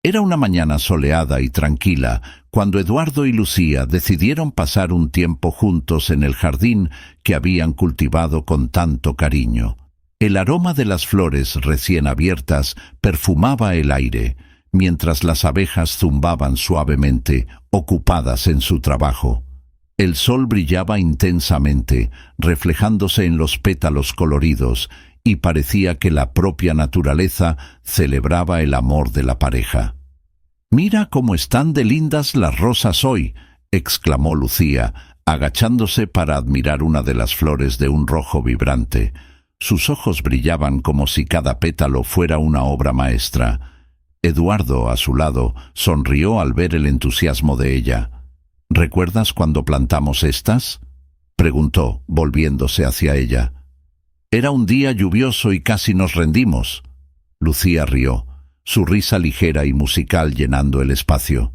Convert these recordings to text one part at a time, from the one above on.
Era una mañana soleada y tranquila cuando Eduardo y Lucía decidieron pasar un tiempo juntos en el jardín que habían cultivado con tanto cariño. El aroma de las flores recién abiertas perfumaba el aire, mientras las abejas zumbaban suavemente, ocupadas en su trabajo. El sol brillaba intensamente, reflejándose en los pétalos coloridos, y parecía que la propia naturaleza celebraba el amor de la pareja. «Mira cómo están de lindas las rosas hoy», exclamó Lucía, agachándose para admirar una de las flores de un rojo vibrante. Sus ojos brillaban como si cada pétalo fuera una obra maestra. Eduardo, a su lado, sonrió al ver el entusiasmo de ella. «¿Recuerdas cuando plantamos estas?», preguntó, volviéndose hacia ella. «Era un día lluvioso y casi nos rendimos». Lucía rió, su risa ligera y musical llenando el espacio.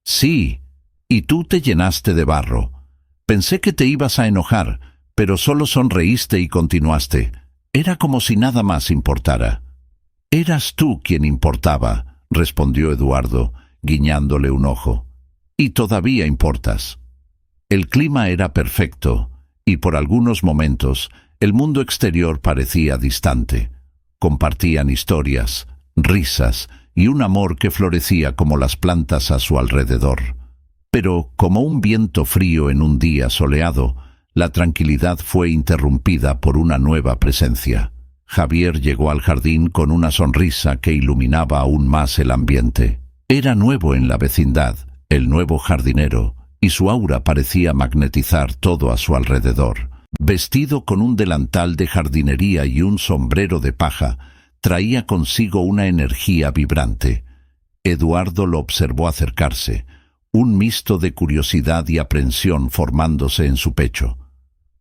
«Sí, y tú te llenaste de barro. Pensé que te ibas a enojar, pero solo sonreíste y continuaste. Era como si nada más importara». «Eras tú quien importaba», respondió Eduardo, guiñándole un ojo. «Y todavía importas». El clima era perfecto, y por algunos momentos el mundo exterior parecía distante. Compartían historias, risas y un amor que florecía como las plantas a su alrededor. Pero, como un viento frío en un día soleado, la tranquilidad fue interrumpida por una nueva presencia. Javier llegó al jardín con una sonrisa que iluminaba aún más el ambiente. Era nuevo en la vecindad, el nuevo jardinero, y su aura parecía magnetizar todo a su alrededor. Vestido con un delantal de jardinería y un sombrero de paja, traía consigo una energía vibrante. Eduardo lo observó acercarse, un misto de curiosidad y aprensión formándose en su pecho.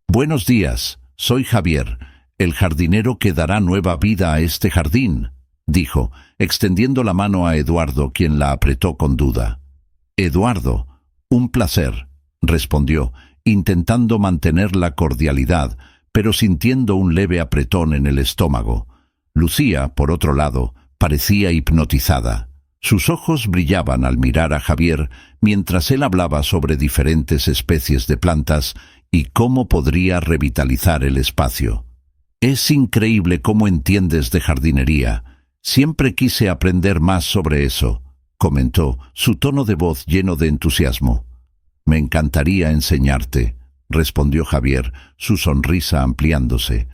«Buenos días, soy Javier, el jardinero que dará nueva vida a este jardín», dijo, extendiendo la mano a Eduardo, quien la apretó con duda. «Eduardo, un placer», respondió, intentando mantener la cordialidad, pero sintiendo un leve apretón en el estómago. Lucía, por otro lado, parecía hipnotizada. Sus ojos brillaban al mirar a Javier mientras él hablaba sobre diferentes especies de plantas y cómo podría revitalizar el espacio. «Es increíble cómo entiendes de jardinería. Siempre quise aprender más sobre eso», comentó, su tono de voz lleno de entusiasmo. «Me encantaría enseñarte», respondió Javier, su sonrisa ampliándose.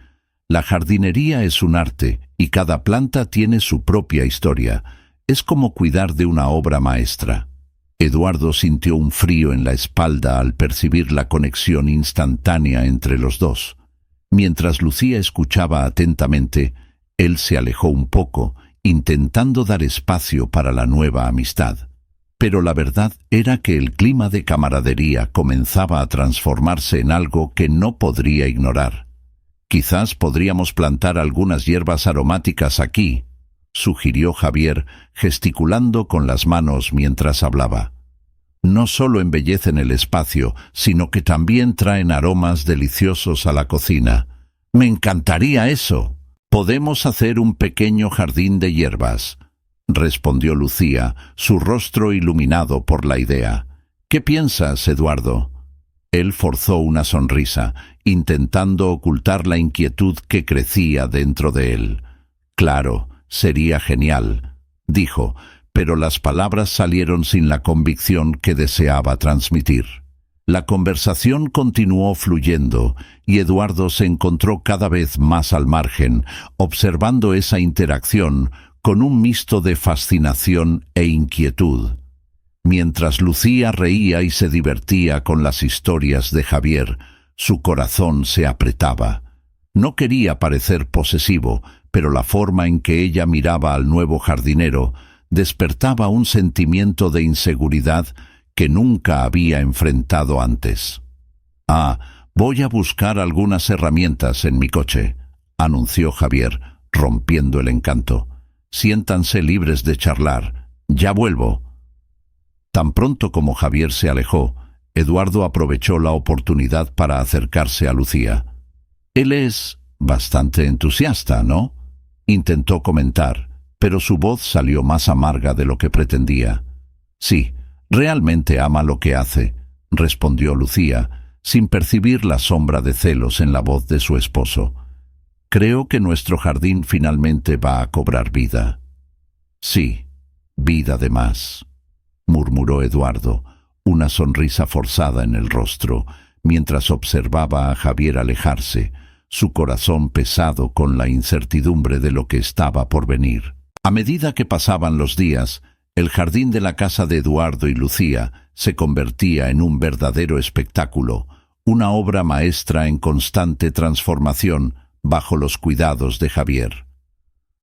«La jardinería es un arte y cada planta tiene su propia historia. Es como cuidar de una obra maestra». Eduardo sintió un frío en la espalda al percibir la conexión instantánea entre los dos. Mientras Lucía escuchaba atentamente, él se alejó un poco, intentando dar espacio para la nueva amistad. Pero la verdad era que el clima de camaradería comenzaba a transformarse en algo que no podría ignorar. «Quizás podríamos plantar algunas hierbas aromáticas aquí», sugirió Javier, gesticulando con las manos mientras hablaba. «No solo embellecen el espacio, sino que también traen aromas deliciosos a la cocina. Me encantaría eso. Podemos hacer un pequeño jardín de hierbas», respondió Lucía, su rostro iluminado por la idea. «¿Qué piensas, Eduardo?». Él forzó una sonrisa, intentando ocultar la inquietud que crecía dentro de él. «Claro, sería genial», dijo, pero las palabras salieron sin la convicción que deseaba transmitir. La conversación continuó fluyendo, y Eduardo se encontró cada vez más al margen, observando esa interacción con un mixto de fascinación e inquietud. Mientras Lucía reía y se divertía con las historias de Javier, su corazón se apretaba. No quería parecer posesivo, pero la forma en que ella miraba al nuevo jardinero despertaba un sentimiento de inseguridad que nunca había enfrentado antes. «Voy a buscar algunas herramientas en mi coche», anunció Javier, rompiendo el encanto. «Siéntanse libres de charlar. Ya vuelvo». Tan pronto como Javier se alejó, Eduardo aprovechó la oportunidad para acercarse a Lucía. «Él es bastante entusiasta, ¿no?», intentó comentar, pero su voz salió más amarga de lo que pretendía. Sí, realmente ama lo que hace, respondió Lucía, sin percibir la sombra de celos en la voz de su esposo. Creo que nuestro jardín finalmente va a cobrar vida. Sí, vida de más, murmuró Eduardo, una sonrisa forzada en el rostro, mientras observaba a Javier alejarse, su corazón pesado con la incertidumbre de lo que estaba por venir. A medida que pasaban los días, el jardín de la casa de Eduardo y Lucía se convertía en un verdadero espectáculo, una obra maestra en constante transformación bajo los cuidados de Javier.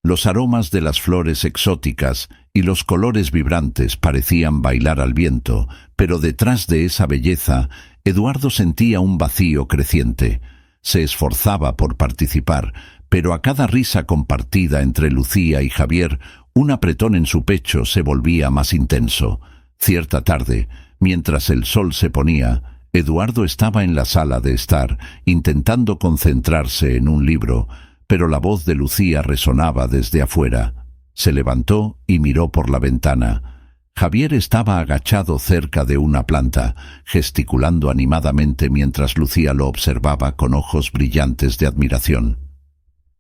Los aromas de las flores exóticas y los colores vibrantes parecían bailar al viento, pero detrás de esa belleza, Eduardo sentía un vacío creciente. Se esforzaba por participar, pero a cada risa compartida entre Lucía y Javier, un apretón en su pecho se volvía más intenso. Cierta tarde, mientras el sol se ponía, Eduardo estaba en la sala de estar, intentando concentrarse en un libro, pero la voz de Lucía resonaba desde afuera. Se levantó y miró por la ventana. Javier estaba agachado cerca de una planta, gesticulando animadamente mientras Lucía lo observaba con ojos brillantes de admiración.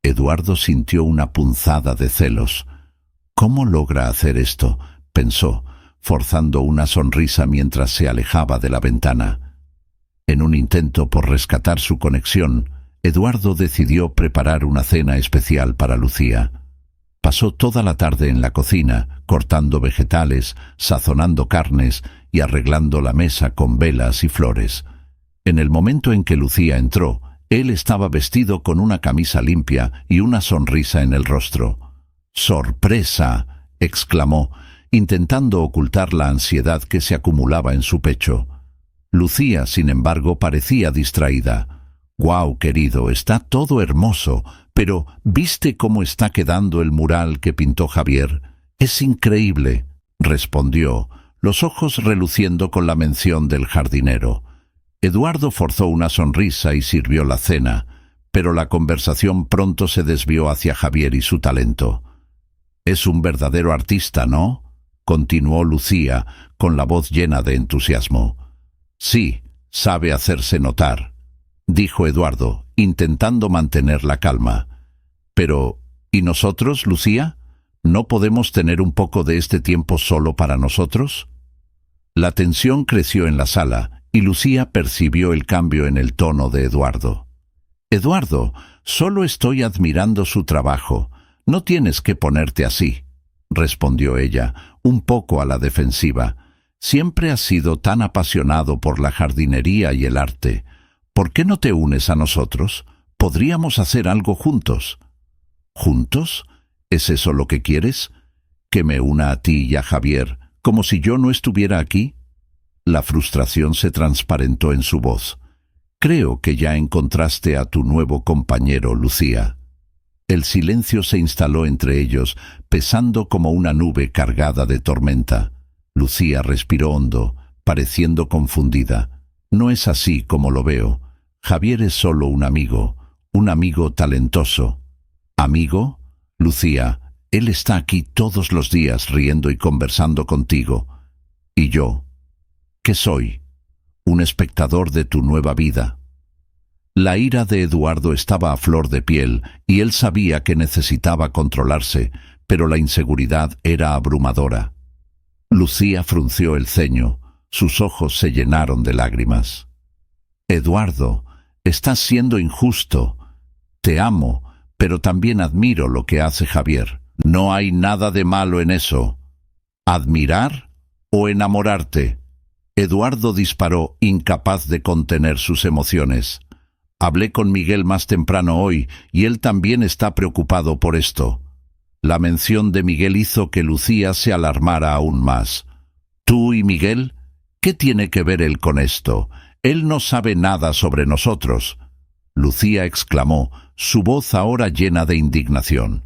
Eduardo sintió una punzada de celos. ¿Cómo logra hacer esto?, pensó, forzando una sonrisa mientras se alejaba de la ventana. En un intento por rescatar su conexión, Eduardo decidió preparar una cena especial para Lucía. Pasó toda la tarde en la cocina, cortando vegetales, sazonando carnes y arreglando la mesa con velas y flores. En el momento en que Lucía entró, él estaba vestido con una camisa limpia y una sonrisa en el rostro. ¡Sorpresa!, exclamó, intentando ocultar la ansiedad que se acumulaba en su pecho. Lucía, sin embargo, parecía distraída. «¡Guau, querido! Está todo hermoso, pero ¿viste cómo está quedando el mural que pintó Javier? Es increíble», respondió, los ojos reluciendo con la mención del jardinero. Eduardo forzó una sonrisa y sirvió la cena, pero la conversación pronto se desvió hacia Javier y su talento. «Es un verdadero artista, ¿no?», continuó Lucía, con la voz llena de entusiasmo. «Sí, sabe hacerse notar», dijo Eduardo, intentando mantener la calma. «Pero, ¿y nosotros, Lucía? ¿No podemos tener un poco de este tiempo solo para nosotros?» La tensión creció en la sala, y Lucía percibió el cambio en el tono de Eduardo. «Eduardo, solo estoy admirando su trabajo. No tienes que ponerte así», respondió ella, un poco a la defensiva. «Siempre has sido tan apasionado por la jardinería y el arte. ¿Por qué no te unes a nosotros? Podríamos hacer algo juntos». «¿Juntos? ¿Es eso lo que quieres? ¿Que me una a ti y a Javier, como si yo no estuviera aquí?» La frustración se transparentó en su voz. «Creo que ya encontraste a tu nuevo compañero, Lucía». El silencio se instaló entre ellos, pesando como una nube cargada de tormenta. Lucía respiró hondo, pareciendo confundida. «No es así como lo veo. Javier es solo un amigo talentoso». «¿Amigo? Lucía, él está aquí todos los días riendo y conversando contigo. ¿Y yo? ¿Qué soy? Un espectador de tu nueva vida». La ira de Eduardo estaba a flor de piel y él sabía que necesitaba controlarse, pero la inseguridad era abrumadora. Lucía frunció el ceño, sus ojos se llenaron de lágrimas. «Eduardo, estás siendo injusto. Te amo, pero también admiro lo que hace Javier. No hay nada de malo en eso. ¿Admirar o enamorarte?». Eduardo disparó, incapaz de contener sus emociones. «Hablé con Miguel más temprano hoy y él también está preocupado por esto». La mención de Miguel hizo que Lucía se alarmara aún más. «¿Tú y Miguel? ¿Qué tiene que ver él con esto? Él no sabe nada sobre nosotros». Lucía exclamó, su voz ahora llena de indignación.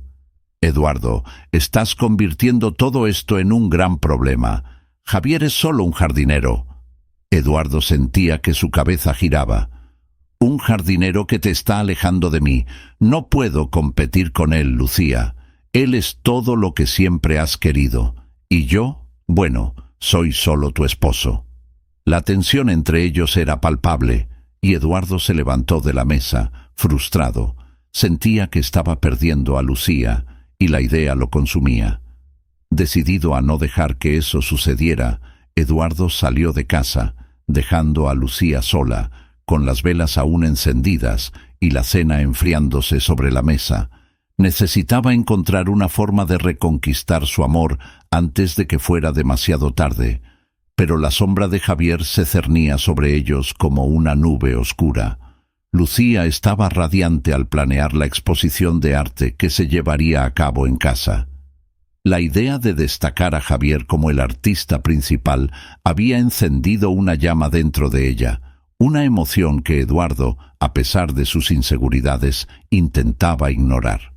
«Eduardo, estás convirtiendo todo esto en un gran problema. Javier es solo un jardinero». Eduardo sentía que su cabeza giraba. «Un jardinero que te está alejando de mí. No puedo competir con él, Lucía. Él es todo lo que siempre has querido, y yo, bueno, soy solo tu esposo. La tensión entre ellos era palpable, y Eduardo se levantó de la mesa, frustrado. Sentía que estaba perdiendo a Lucía, y la idea lo consumía. Decidido a no dejar que eso sucediera, Eduardo salió de casa, dejando a Lucía sola, con las velas aún encendidas y la cena enfriándose sobre la mesa. Necesitaba encontrar una forma de reconquistar su amor antes de que fuera demasiado tarde, pero la sombra de Javier se cernía sobre ellos como una nube oscura. Lucía estaba radiante al planear la exposición de arte que se llevaría a cabo en casa. La idea de destacar a Javier como el artista principal había encendido una llama dentro de ella, una emoción que Eduardo, a pesar de sus inseguridades, intentaba ignorar.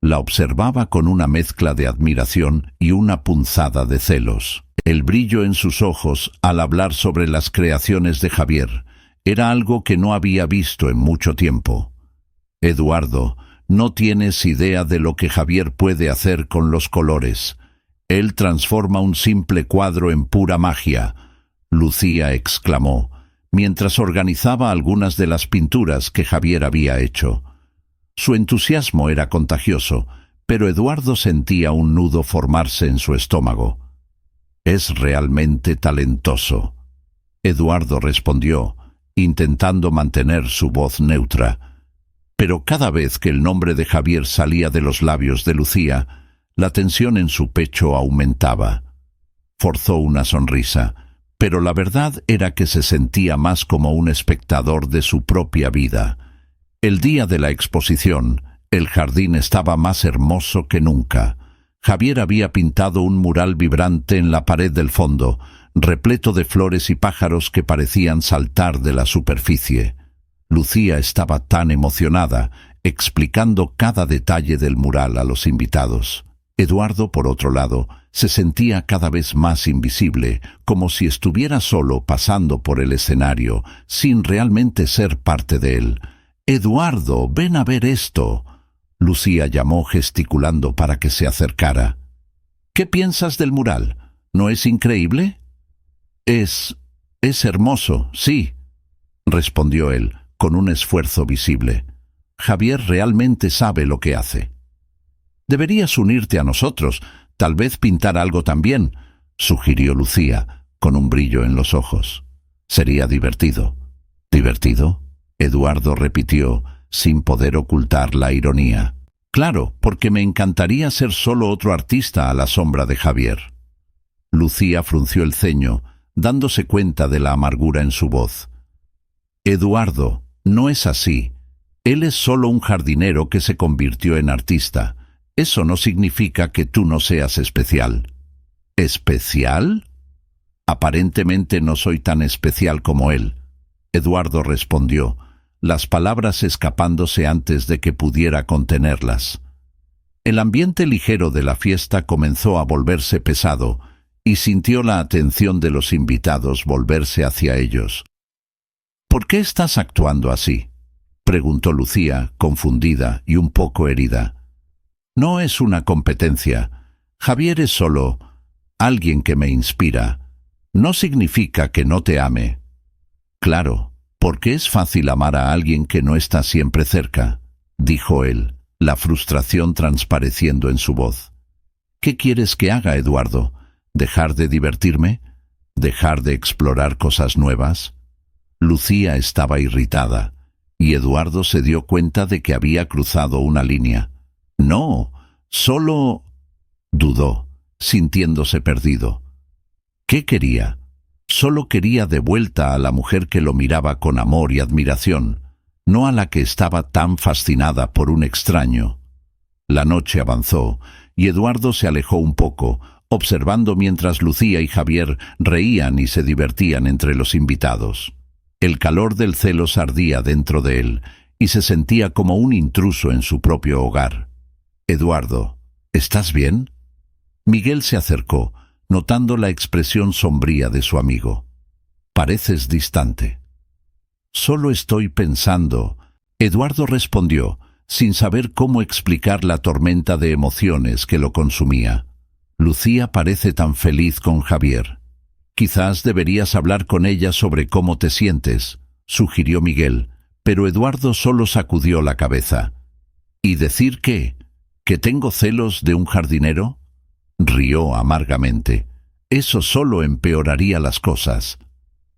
La observaba con una mezcla de admiración y una punzada de celos. El brillo en sus ojos al hablar sobre las creaciones de Javier era algo que no había visto en mucho tiempo. Eduardo, no tienes idea de lo que Javier puede hacer con los colores. Él transforma un simple cuadro en pura magia, Lucía exclamó, mientras organizaba algunas de las pinturas que Javier había hecho. Su entusiasmo era contagioso, pero Eduardo sentía un nudo formarse en su estómago. «Es realmente talentoso», Eduardo respondió, intentando mantener su voz neutra. Pero cada vez que el nombre de Javier salía de los labios de Lucía, la tensión en su pecho aumentaba. Forzó una sonrisa, pero la verdad era que se sentía más como un espectador de su propia vida. El día de la exposición, el jardín estaba más hermoso que nunca. Javier había pintado un mural vibrante en la pared del fondo, repleto de flores y pájaros que parecían saltar de la superficie. Lucía estaba tan emocionada, explicando cada detalle del mural a los invitados. Eduardo, por otro lado, se sentía cada vez más invisible, como si estuviera solo pasando por el escenario, sin realmente ser parte de él. «Eduardo, ven a ver esto», Lucía llamó gesticulando para que se acercara. «¿Qué piensas del mural? ¿No es increíble?» Es hermoso, sí», respondió él, con un esfuerzo visible. «Javier realmente sabe lo que hace». «Deberías unirte a nosotros, tal vez pintar algo también», sugirió Lucía, con un brillo en los ojos. «Sería divertido». «¿Divertido?», Eduardo repitió, sin poder ocultar la ironía. «Claro, porque me encantaría ser solo otro artista a la sombra de Javier». Lucía frunció el ceño, dándose cuenta de la amargura en su voz. «Eduardo, no es así. Él es solo un jardinero que se convirtió en artista. Eso no significa que tú no seas especial». «¿Especial?» «Aparentemente no soy tan especial como él», Eduardo respondió, las palabras escapándose antes de que pudiera contenerlas. El ambiente ligero de la fiesta comenzó a volverse pesado, y sintió la atención de los invitados volverse hacia ellos. «¿Por qué estás actuando así?», preguntó Lucía, confundida y un poco herida. «No es una competencia. Javier es solo alguien que me inspira. No significa que no te ame». «Claro, porque es fácil amar a alguien que no está siempre cerca», dijo él, la frustración transpareciendo en su voz. «¿Qué quieres que haga, Eduardo? ¿Dejar de divertirme? ¿Dejar de explorar cosas nuevas?» Lucía estaba irritada, y Eduardo se dio cuenta de que había cruzado una línea. «No, solo…», dudó, sintiéndose perdido. ¿Qué quería? Solo quería de vuelta a la mujer que lo miraba con amor y admiración, no a la que estaba tan fascinada por un extraño. La noche avanzó, y Eduardo se alejó un poco, observando mientras Lucía y Javier reían y se divertían entre los invitados. El calor del celos ardía dentro de él, y se sentía como un intruso en su propio hogar. «Eduardo, ¿estás bien?» Miguel se acercó, notando la expresión sombría de su amigo. «Pareces distante». «Solo estoy pensando», Eduardo respondió, sin saber cómo explicar la tormenta de emociones que lo consumía. Lucía parece tan feliz con Javier. Quizás deberías hablar con ella sobre cómo te sientes, sugirió Miguel, pero Eduardo solo sacudió la cabeza. ¿Y decir qué? ¿Que tengo celos de un jardinero? Rió amargamente. Eso solo empeoraría las cosas.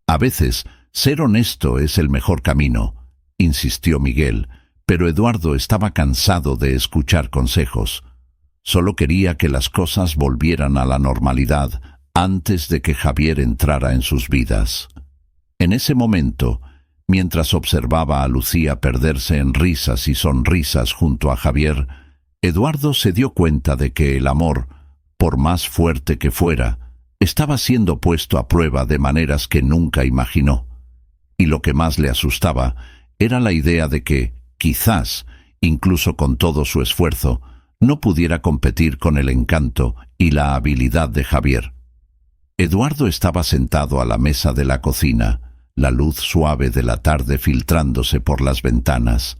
A veces, ser honesto es el mejor camino, insistió Miguel, pero Eduardo estaba cansado de escuchar consejos. Solo quería que las cosas volvieran a la normalidad antes de que Javier entrara en sus vidas. En ese momento, mientras observaba a Lucía perderse en risas y sonrisas junto a Javier, Eduardo se dio cuenta de que el amor, por más fuerte que fuera, estaba siendo puesto a prueba de maneras que nunca imaginó. Y lo que más le asustaba era la idea de que, quizás, incluso con todo su esfuerzo, no pudiera competir con el encanto y la habilidad de Javier. Eduardo estaba sentado a la mesa de la cocina, la luz suave de la tarde filtrándose por las ventanas.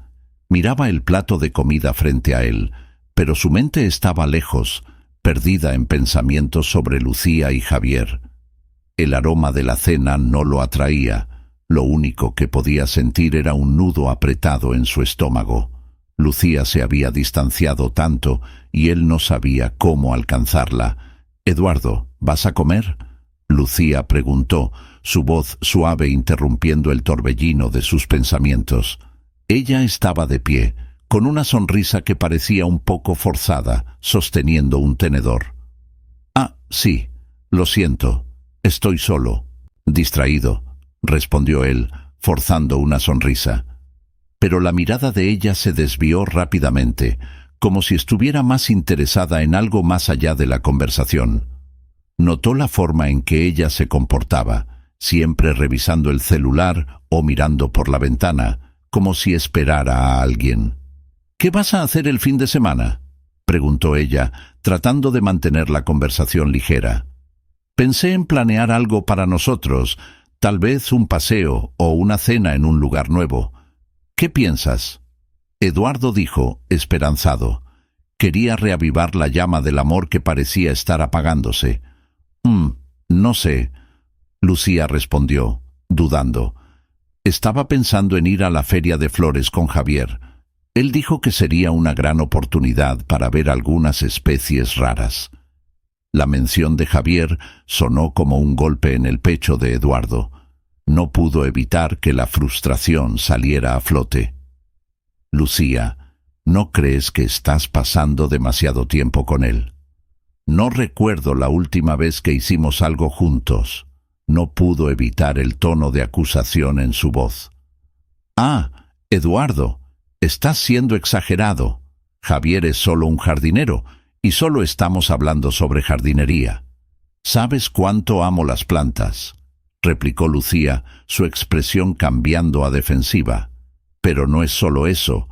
Miraba el plato de comida frente a él, pero su mente estaba lejos, perdida en pensamientos sobre Lucía y Javier. El aroma de la cena no lo atraía. Lo único que podía sentir era un nudo apretado en su estómago. Lucía se había distanciado tanto y él no sabía cómo alcanzarla. «Eduardo, ¿vas a comer?», Lucía preguntó, su voz suave interrumpiendo el torbellino de sus pensamientos. Ella estaba de pie, con una sonrisa que parecía un poco forzada, sosteniendo un tenedor. «Ah, sí, lo siento, estoy solo, distraído», respondió él, forzando una sonrisa. Pero la mirada de ella se desvió rápidamente, como si estuviera más interesada en algo más allá de la conversación. Notó la forma en que ella se comportaba, siempre revisando el celular o mirando por la ventana, como si esperara a alguien. «¿Qué vas a hacer el fin de semana?», preguntó ella, tratando de mantener la conversación ligera. «Pensé en planear algo para nosotros, tal vez un paseo o una cena en un lugar nuevo. ¿Qué piensas?». Eduardo dijo, esperanzado. Quería reavivar la llama del amor que parecía estar apagándose. No sé», Lucía respondió, dudando. Estaba pensando en ir a la feria de flores con Javier. Él dijo que sería una gran oportunidad para ver algunas especies raras. La mención de Javier sonó como un golpe en el pecho de Eduardo. No pudo evitar que la frustración saliera a flote. «Lucía, ¿no crees que estás pasando demasiado tiempo con él? No recuerdo la última vez que hicimos algo juntos». No pudo evitar el tono de acusación en su voz. «Ah, Eduardo, estás siendo exagerado. Javier es solo un jardinero y solo estamos hablando sobre jardinería. ¿Sabes cuánto amo las plantas?», replicó Lucía, su expresión cambiando a defensiva. «Pero no es solo eso.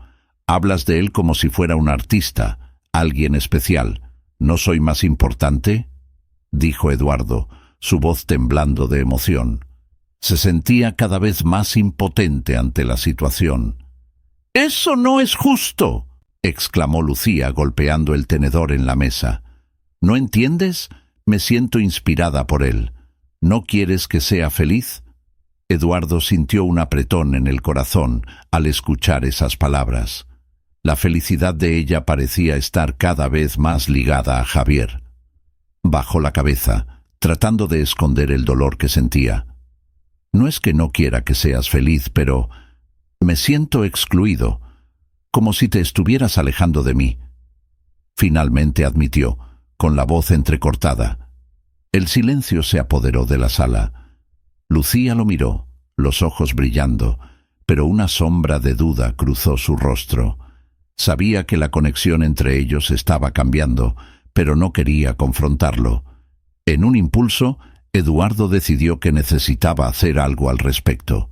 Hablas de él como si fuera un artista, alguien especial. ¿No soy más importante?», dijo Eduardo, su voz temblando de emoción. Se sentía cada vez más impotente ante la situación. «¡Eso no es justo!», exclamó Lucía, golpeando el tenedor en la mesa. «¿No entiendes? Me siento inspirada por él. ¿No quieres que sea feliz?». Eduardo sintió un apretón en el corazón al escuchar esas palabras. La felicidad de ella parecía estar cada vez más ligada a Javier. Bajó la cabeza, tratando de esconder el dolor que sentía. «No es que no quiera que seas feliz, pero me siento excluido, como si te estuvieras alejando de mí», finalmente admitió, con la voz entrecortada. El silencio se apoderó de la sala. Lucía lo miró, los ojos brillando, pero una sombra de duda cruzó su rostro. Sabía que la conexión entre ellos estaba cambiando, pero no quería confrontarlo. En un impulso, Eduardo decidió que necesitaba hacer algo al respecto.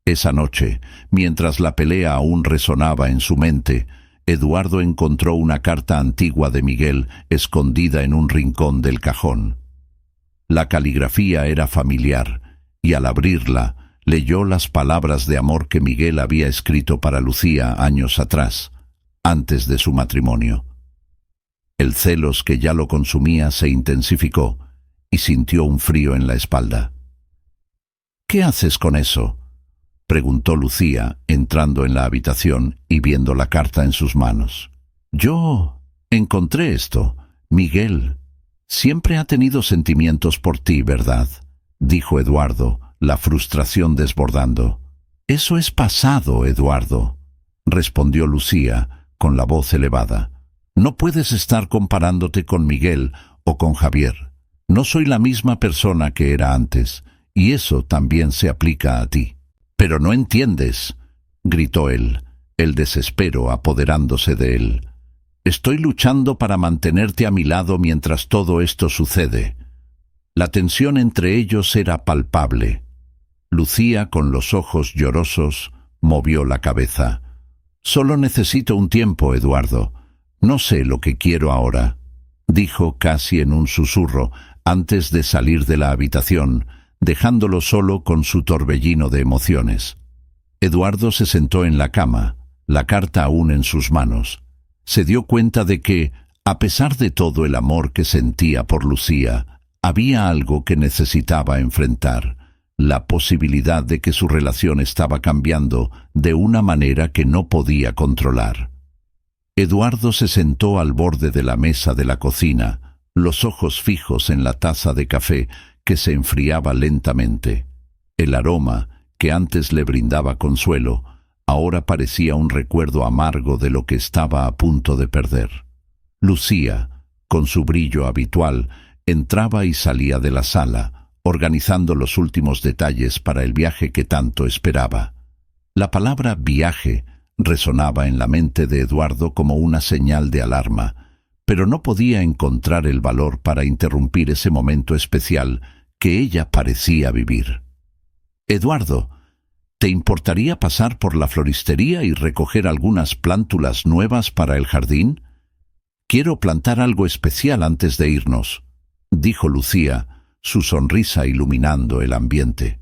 Esa noche, mientras la pelea aún resonaba en su mente, Eduardo encontró una carta antigua de Miguel escondida en un rincón del cajón. La caligrafía era familiar, y al abrirla, leyó las palabras de amor que Miguel había escrito para Lucía años atrás. antes de su matrimonio. El celos que ya lo consumía se intensificó y sintió un frío en la espalda. «¿Qué haces con eso?», preguntó Lucía, entrando en la habitación y viendo la carta en sus manos. «Yo encontré esto. Miguel siempre ha tenido sentimientos por ti, ¿verdad?», dijo Eduardo, la frustración desbordando. «Eso es pasado, Eduardo», respondió Lucía con la voz elevada. «No puedes estar comparándote con Miguel o con Javier. No soy la misma persona que era antes, y eso también se aplica a ti». «Pero no entiendes», gritó él, el desespero apoderándose de él. «Estoy luchando para mantenerte a mi lado mientras todo esto sucede». La tensión entre ellos era palpable. Lucía, con los ojos llorosos, movió la cabeza. «Solo necesito un tiempo, Eduardo. No sé lo que quiero ahora», dijo casi en un susurro antes de salir de la habitación, dejándolo solo con su torbellino de emociones. Eduardo se sentó en la cama, la carta aún en sus manos. Se dio cuenta de que, a pesar de todo el amor que sentía por Lucía, había algo que necesitaba enfrentar, la posibilidad de que su relación estaba cambiando de una manera que no podía controlar. Eduardo se sentó al borde de la mesa de la cocina, los ojos fijos en la taza de café que se enfriaba lentamente. El aroma, que antes le brindaba consuelo, ahora parecía un recuerdo amargo de lo que estaba a punto de perder. Lucía, con su brillo habitual, entraba y salía de la sala, organizando los últimos detalles para el viaje que tanto esperaba. La palabra viaje resonaba en la mente de Eduardo como una señal de alarma, pero no podía encontrar el valor para interrumpir ese momento especial que ella parecía vivir. «Eduardo, ¿te importaría pasar por la floristería y recoger algunas plántulas nuevas para el jardín? Quiero plantar algo especial antes de irnos», dijo Lucía, su sonrisa iluminando el ambiente.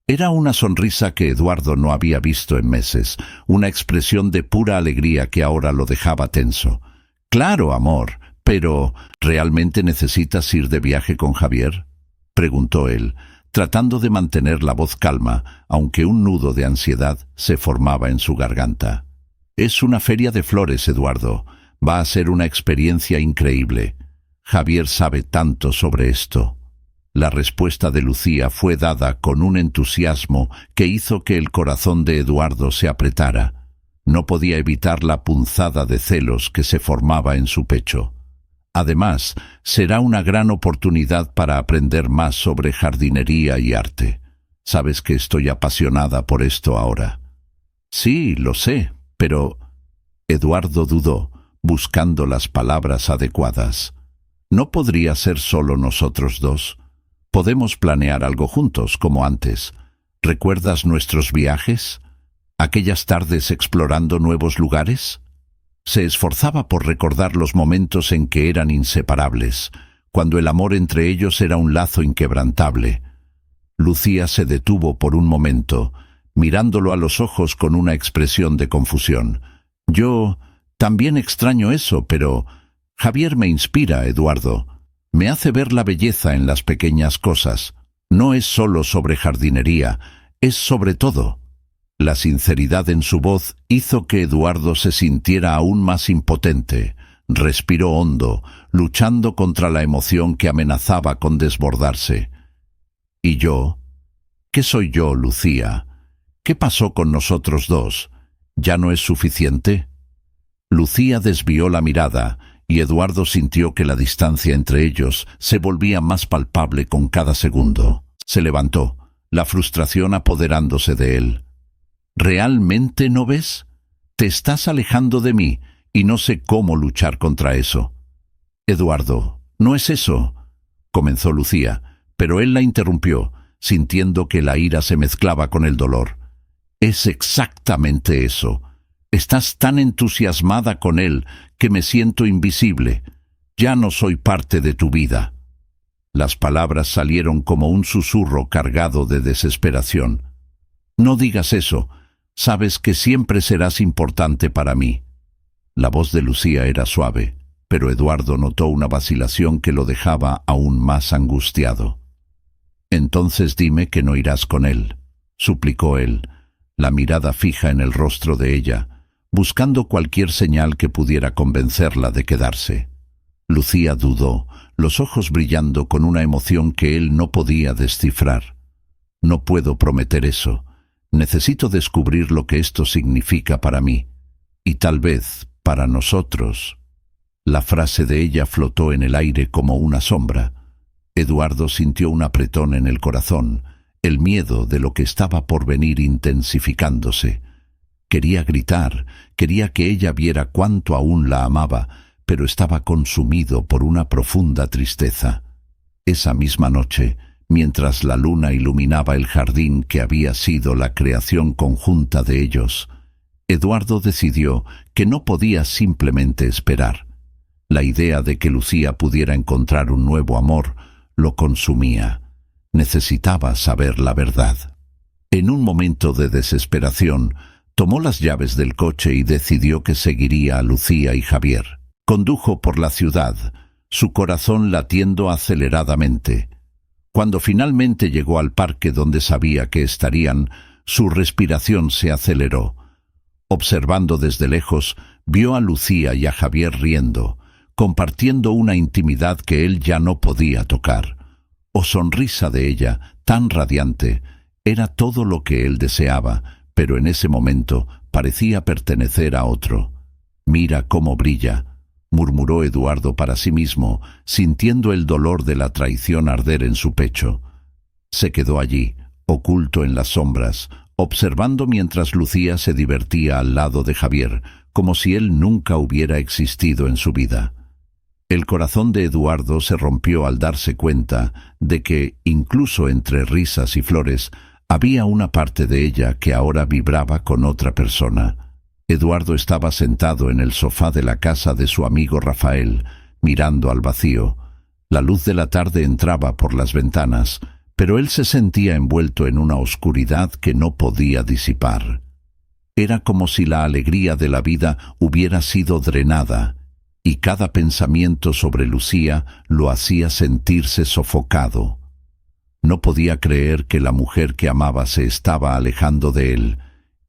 Era una sonrisa que Eduardo no había visto en meses, una expresión de pura alegría que ahora lo dejaba tenso. «Claro, amor, pero ¿realmente necesitas ir de viaje con Javier?», preguntó él, tratando de mantener la voz calma, aunque un nudo de ansiedad se formaba en su garganta. «Es una feria de flores, Eduardo. Va a ser una experiencia increíble. Javier sabe tanto sobre esto». La respuesta de Lucía fue dada con un entusiasmo que hizo que el corazón de Eduardo se apretara. No podía evitar la punzada de celos que se formaba en su pecho. Además, será una gran oportunidad para aprender más sobre jardinería y arte. Sabes que estoy apasionada por esto ahora. «Sí, lo sé, pero...» Eduardo dudó, buscando las palabras adecuadas. «¿No podría ser solo nosotros dos? Podemos planear algo juntos, como antes. ¿Recuerdas nuestros viajes? ¿Aquellas tardes explorando nuevos lugares?». Se esforzaba por recordar los momentos en que eran inseparables, cuando el amor entre ellos era un lazo inquebrantable. Lucía se detuvo por un momento, mirándolo a los ojos con una expresión de confusión. «Yo también extraño eso, pero Javier me inspira, Eduardo. Me hace ver la belleza en las pequeñas cosas. No es solo sobre jardinería, es sobre todo». La sinceridad en su voz hizo que Eduardo se sintiera aún más impotente. Respiró hondo, luchando contra la emoción que amenazaba con desbordarse. «¿Y yo? ¿Qué soy yo, Lucía? ¿Qué pasó con nosotros dos? ¿Ya no es suficiente?». Lucía desvió la mirada y Eduardo sintió que la distancia entre ellos se volvía más palpable con cada segundo. Se levantó, la frustración apoderándose de él. «¿Realmente no ves? Te estás alejando de mí y no sé cómo luchar contra eso». «Eduardo, no es eso», comenzó Lucía, pero él la interrumpió, sintiendo que la ira se mezclaba con el dolor. «Es exactamente eso. Estás tan entusiasmada con él que me siento invisible. Ya no soy parte de tu vida». Las palabras salieron como un susurro cargado de desesperación. «No digas eso. Sabes que siempre serás importante para mí». La voz de Lucía era suave, pero Eduardo notó una vacilación que lo dejaba aún más angustiado. «Entonces dime que no irás con él», suplicó él, la mirada fija en el rostro de ella, buscando cualquier señal que pudiera convencerla de quedarse. Lucía dudó, los ojos brillando con una emoción que él no podía descifrar. «No puedo prometer eso. Necesito descubrir lo que esto significa para mí. Y tal vez para nosotros». La frase de ella flotó en el aire como una sombra. Eduardo sintió un apretón en el corazón, el miedo de lo que estaba por venir intensificándose. Quería gritar, quería que ella viera cuánto aún la amaba, pero estaba consumido por una profunda tristeza. Esa misma noche, mientras la luna iluminaba el jardín que había sido la creación conjunta de ellos, Eduardo decidió que no podía simplemente esperar. La idea de que Lucía pudiera encontrar un nuevo amor lo consumía. Necesitaba saber la verdad. En un momento de desesperación, tomó las llaves del coche y decidió que seguiría a Lucía y Javier. Condujo por la ciudad, su corazón latiendo aceleradamente. Cuando finalmente llegó al parque donde sabía que estarían, su respiración se aceleró. Observando desde lejos, vio a Lucía y a Javier riendo, compartiendo una intimidad que él ya no podía tocar. La sonrisa de ella, tan radiante, era todo lo que él deseaba, pero en ese momento parecía pertenecer a otro. «Mira cómo brilla», murmuró Eduardo para sí mismo, sintiendo el dolor de la traición arder en su pecho. Se quedó allí, oculto en las sombras, observando mientras Lucía se divertía al lado de Javier, como si él nunca hubiera existido en su vida. El corazón de Eduardo se rompió al darse cuenta de que, incluso entre risas y flores, había una parte de ella que ahora vibraba con otra persona. Eduardo estaba sentado en el sofá de la casa de su amigo Rafael, mirando al vacío. La luz de la tarde entraba por las ventanas, pero él se sentía envuelto en una oscuridad que no podía disipar. Era como si la alegría de la vida hubiera sido drenada, y cada pensamiento sobre Lucía lo hacía sentirse sofocado. No podía creer que la mujer que amaba se estaba alejando de él,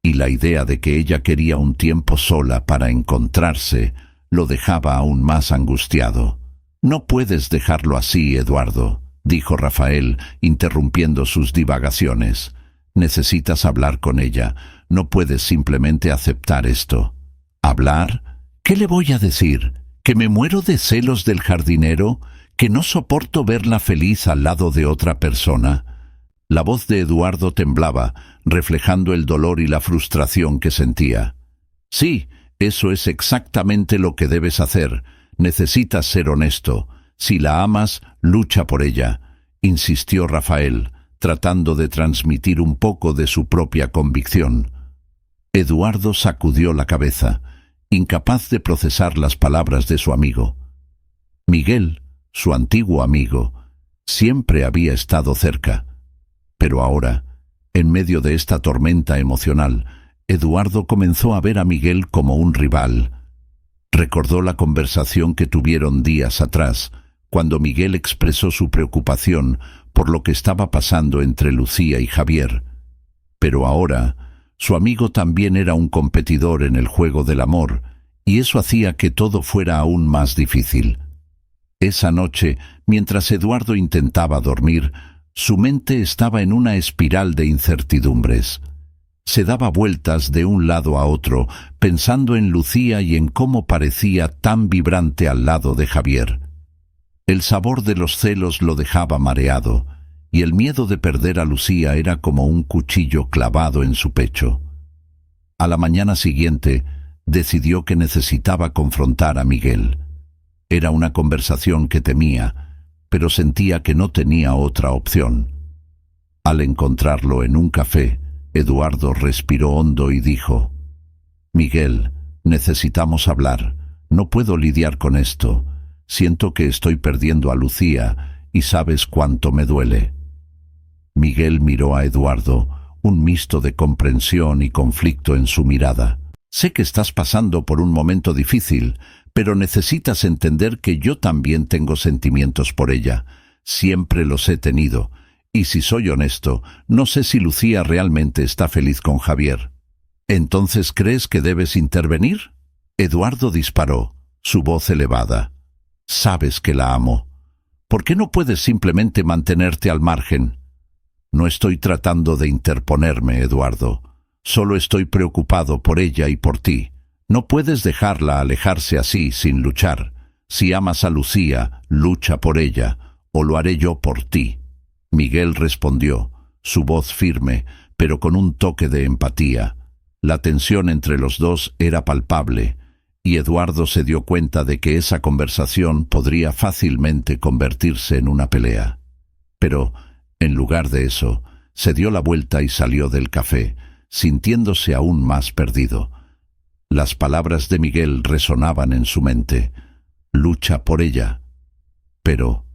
y la idea de que ella quería un tiempo sola para encontrarse lo dejaba aún más angustiado. «No puedes dejarlo así, Eduardo», dijo Rafael, interrumpiendo sus divagaciones. «Necesitas hablar con ella. No puedes simplemente aceptar esto». «¿Hablar? ¿Qué le voy a decir? ¿Que me muero de celos del jardinero? ¿Que no soporto verla feliz al lado de otra persona?» La voz de Eduardo temblaba, reflejando el dolor y la frustración que sentía. «Sí, eso es exactamente lo que debes hacer. Necesitas ser honesto. Si la amas, lucha por ella», insistió Rafael, tratando de transmitir un poco de su propia convicción. Eduardo sacudió la cabeza, incapaz de procesar las palabras de su amigo. Miguel, su antiguo amigo, siempre había estado cerca. Pero ahora, en medio de esta tormenta emocional, Eduardo comenzó a ver a Miguel como un rival. Recordó la conversación que tuvieron días atrás, cuando Miguel expresó su preocupación por lo que estaba pasando entre Lucía y Javier. Pero ahora, su amigo también era un competidor en el juego del amor, y eso hacía que todo fuera aún más difícil. Esa noche, mientras Eduardo intentaba dormir, su mente estaba en una espiral de incertidumbres. Se daba vueltas de un lado a otro, pensando en Lucía y en cómo parecía tan vibrante al lado de Javier. El sabor de los celos lo dejaba mareado, y el miedo de perder a Lucía era como un cuchillo clavado en su pecho. A la mañana siguiente, decidió que necesitaba confrontar a Miguel. Era una conversación que temía, pero sentía que no tenía otra opción. Al encontrarlo en un café, Eduardo respiró hondo y dijo: «Miguel, necesitamos hablar. No puedo lidiar con esto. Siento que estoy perdiendo a Lucía y sabes cuánto me duele». Miguel miró a Eduardo, un mixto de comprensión y conflicto en su mirada. Sé que estás pasando por un momento difícil, pero necesitas entender que yo también tengo sentimientos por ella. Siempre los he tenido. Y si soy honesto, no sé si Lucía realmente está feliz con Javier. ¿Entonces crees que debes intervenir? Eduardo disparó, su voz elevada. Sabes que la amo. ¿Por qué no puedes simplemente mantenerte al margen? No estoy tratando de interponerme, Eduardo. Solo estoy preocupado por ella y por ti. No puedes dejarla alejarse así, sin luchar. Si amas a Lucía, lucha por ella, o lo haré yo por ti. Miguel respondió, su voz firme, pero con un toque de empatía. La tensión entre los dos era palpable, y Eduardo se dio cuenta de que esa conversación podría fácilmente convertirse en una pelea. Pero, en lugar de eso, se dio la vuelta y salió del café, sintiéndose aún más perdido. Las palabras de Miguel resonaban en su mente. Lucha por ella. Pero,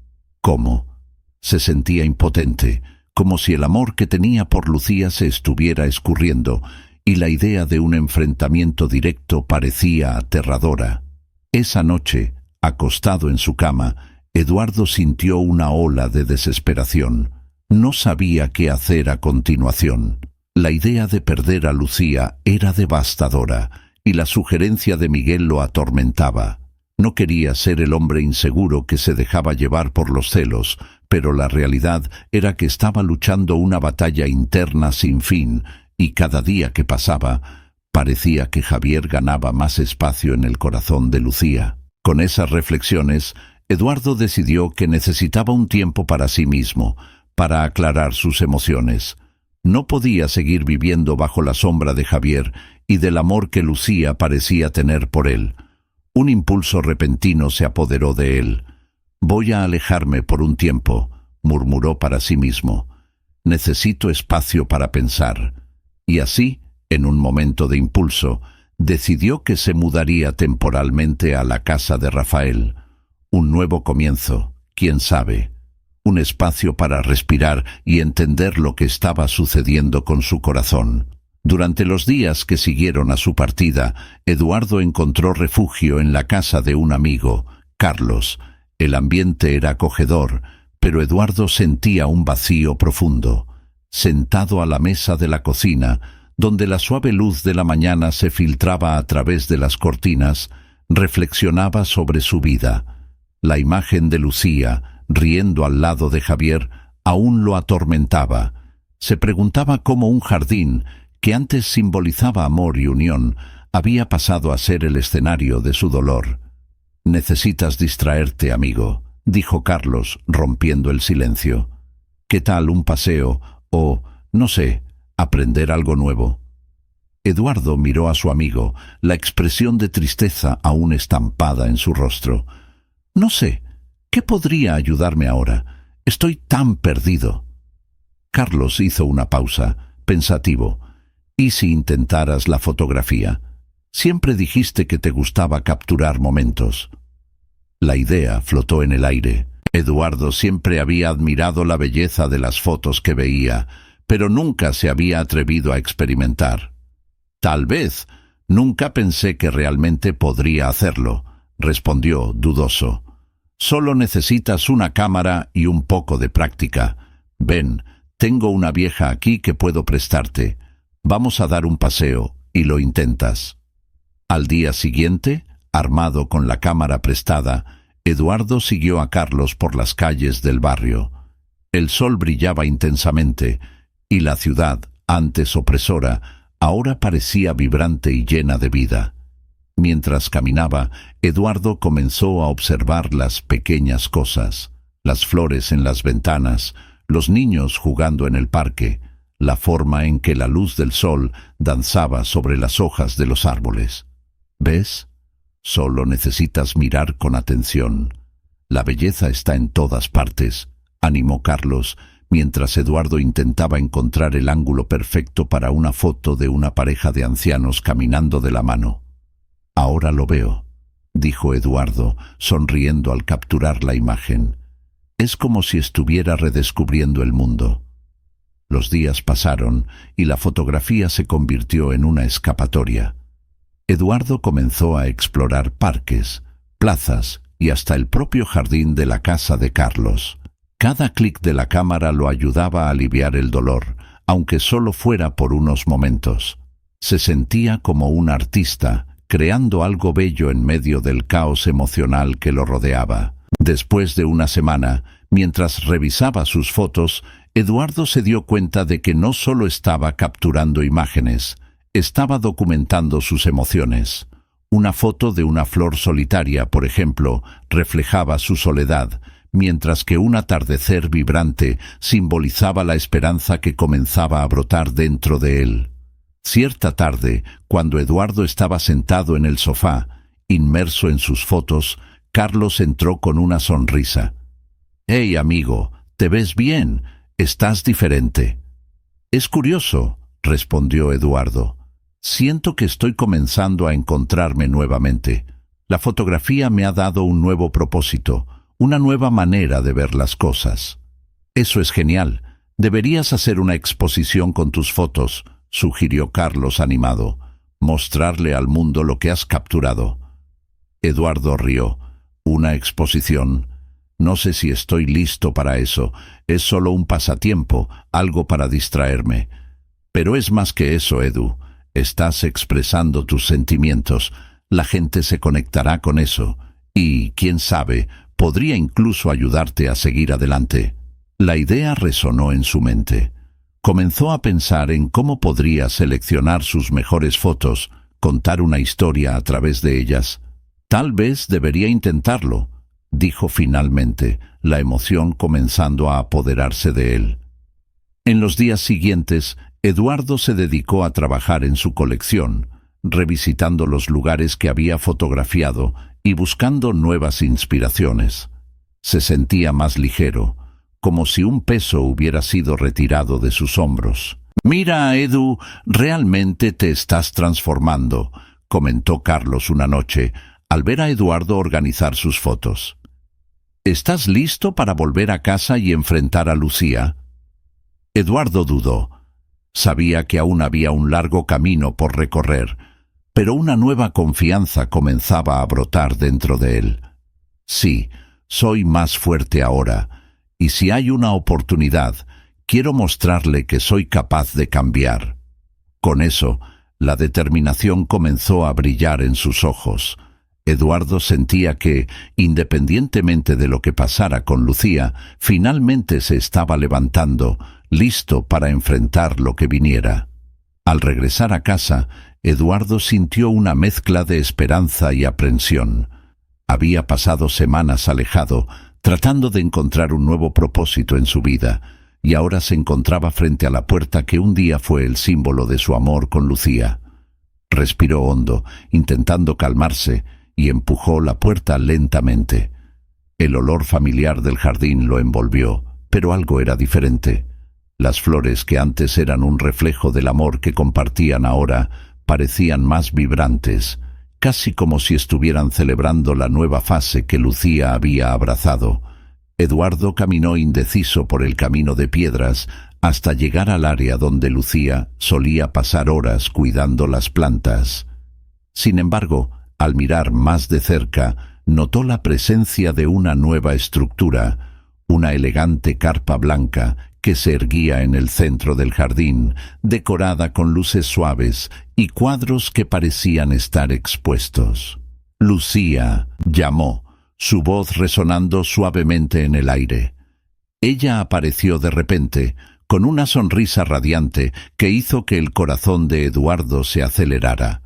¿cómo? Se sentía impotente, como si el amor que tenía por Lucía se estuviera escurriendo, y la idea de un enfrentamiento directo parecía aterradora. Esa noche, acostado en su cama, Eduardo sintió una ola de desesperación. No sabía qué hacer a continuación. La idea de perder a Lucía era devastadora, y la sugerencia de Miguel lo atormentaba. No quería ser el hombre inseguro que se dejaba llevar por los celos, pero la realidad era que estaba luchando una batalla interna sin fin, y cada día que pasaba, parecía que Javier ganaba más espacio en el corazón de Lucía. Con esas reflexiones, Eduardo decidió que necesitaba un tiempo para sí mismo, para aclarar sus emociones. No podía seguir viviendo bajo la sombra de Javier y del amor que Lucía parecía tener por él. Un impulso repentino se apoderó de él. «Voy a alejarme por un tiempo», murmuró para sí mismo. «Necesito espacio para pensar». Y así, en un momento de impulso, decidió que se mudaría temporalmente a la casa de Rafael. Un nuevo comienzo, quién sabe. Un espacio para respirar y entender lo que estaba sucediendo con su corazón. Durante los días que siguieron a su partida, Eduardo encontró refugio en la casa de un amigo, Carlos. El ambiente era acogedor, pero Eduardo sentía un vacío profundo. Sentado a la mesa de la cocina, donde la suave luz de la mañana se filtraba a través de las cortinas, reflexionaba sobre su vida. La imagen de Lucía, riendo al lado de Javier, aún lo atormentaba. Se preguntaba cómo un jardín, que antes simbolizaba amor y unión, había pasado a ser el escenario de su dolor. «Necesitas distraerte, amigo», dijo Carlos, rompiendo el silencio. «¿Qué tal un paseo o, no sé, aprender algo nuevo?» Eduardo miró a su amigo, la expresión de tristeza aún estampada en su rostro. «No sé, ¿qué podría ayudarme ahora? Estoy tan perdido». Carlos hizo una pausa, pensativo. «¿Y si intentaras la fotografía? Siempre dijiste que te gustaba capturar momentos». La idea flotó en el aire. Eduardo siempre había admirado la belleza de las fotos que veía, pero nunca se había atrevido a experimentar. «Tal vez. Nunca pensé que realmente podría hacerlo», respondió, dudoso. «Solo necesitas una cámara y un poco de práctica. Ven, tengo una vieja aquí que puedo prestarte. Vamos a dar un paseo y lo intentas». Al día siguiente, armado con la cámara prestada, Eduardo siguió a Carlos por las calles del barrio. El sol brillaba intensamente, y la ciudad, antes opresora, ahora parecía vibrante y llena de vida. Mientras caminaba, Eduardo comenzó a observar las pequeñas cosas, las flores en las ventanas, los niños jugando en el parque, la forma en que la luz del sol danzaba sobre las hojas de los árboles. ¿Ves? Solo necesitas mirar con atención. La belleza está en todas partes, animó Carlos, mientras Eduardo intentaba encontrar el ángulo perfecto para una foto de una pareja de ancianos caminando de la mano. «Ahora lo veo», dijo Eduardo, sonriendo al capturar la imagen. «Es como si estuviera redescubriendo el mundo». Los días pasaron y la fotografía se convirtió en una escapatoria. Eduardo comenzó a explorar parques, plazas y hasta el propio jardín de la casa de Carlos. Cada clic de la cámara lo ayudaba a aliviar el dolor, aunque solo fuera por unos momentos. Se sentía como un artista, creando algo bello en medio del caos emocional que lo rodeaba. Después de una semana, mientras revisaba sus fotos, Eduardo se dio cuenta de que no solo estaba capturando imágenes, estaba documentando sus emociones. Una foto de una flor solitaria, por ejemplo, reflejaba su soledad, mientras que un atardecer vibrante simbolizaba la esperanza que comenzaba a brotar dentro de él. Cierta tarde, cuando Eduardo estaba sentado en el sofá, inmerso en sus fotos, Carlos entró con una sonrisa. «Hey, amigo, ¿te ves bien? Estás diferente». «Es curioso», respondió Eduardo. «Siento que estoy comenzando a encontrarme nuevamente. La fotografía me ha dado un nuevo propósito, una nueva manera de ver las cosas». «Eso es genial. Deberías hacer una exposición con tus fotos», sugirió Carlos animado. «Mostrarle al mundo lo que has capturado». Eduardo rió. «¿Una exposición? No sé si estoy listo para eso. Es solo un pasatiempo, algo para distraerme». «Pero es más que eso, Edu. Estás expresando tus sentimientos. La gente se conectará con eso. Y, quién sabe, podría incluso ayudarte a seguir adelante». La idea resonó en su mente. Comenzó a pensar en cómo podría seleccionar sus mejores fotos, contar una historia a través de ellas. «Tal vez debería intentarlo», dijo finalmente, la emoción comenzando a apoderarse de él. En los días siguientes, Eduardo se dedicó a trabajar en su colección, revisitando los lugares que había fotografiado y buscando nuevas inspiraciones. Se sentía más ligero, como si un peso hubiera sido retirado de sus hombros. «Mira, Edu, realmente te estás transformando», comentó Carlos una noche, al ver a Eduardo organizar sus fotos. «¿Estás listo para volver a casa y enfrentar a Lucía?» Eduardo dudó. Sabía que aún había un largo camino por recorrer, pero una nueva confianza comenzaba a brotar dentro de él. «Sí, soy más fuerte ahora, y si hay una oportunidad, quiero mostrarle que soy capaz de cambiar». Con eso, la determinación comenzó a brillar en sus ojos. Eduardo sentía que, independientemente de lo que pasara con Lucía, finalmente se estaba levantando, listo para enfrentar lo que viniera. Al regresar a casa, Eduardo sintió una mezcla de esperanza y aprensión. Había pasado semanas alejado, tratando de encontrar un nuevo propósito en su vida, y ahora se encontraba frente a la puerta que un día fue el símbolo de su amor con Lucía. Respiró hondo, intentando calmarse, y empujó la puerta lentamente. El olor familiar del jardín lo envolvió, pero algo era diferente. Las flores que antes eran un reflejo del amor que compartían ahora parecían más vibrantes, casi como si estuvieran celebrando la nueva fase que Lucía había abrazado. Eduardo caminó indeciso por el camino de piedras hasta llegar al área donde Lucía solía pasar horas cuidando las plantas. Sin embargo, al mirar más de cerca, notó la presencia de una nueva estructura, una elegante carpa blanca que se erguía en el centro del jardín, decorada con luces suaves y cuadros que parecían estar expuestos. «Lucía», llamó, su voz resonando suavemente en el aire. Ella apareció de repente, con una sonrisa radiante que hizo que el corazón de Eduardo se acelerara.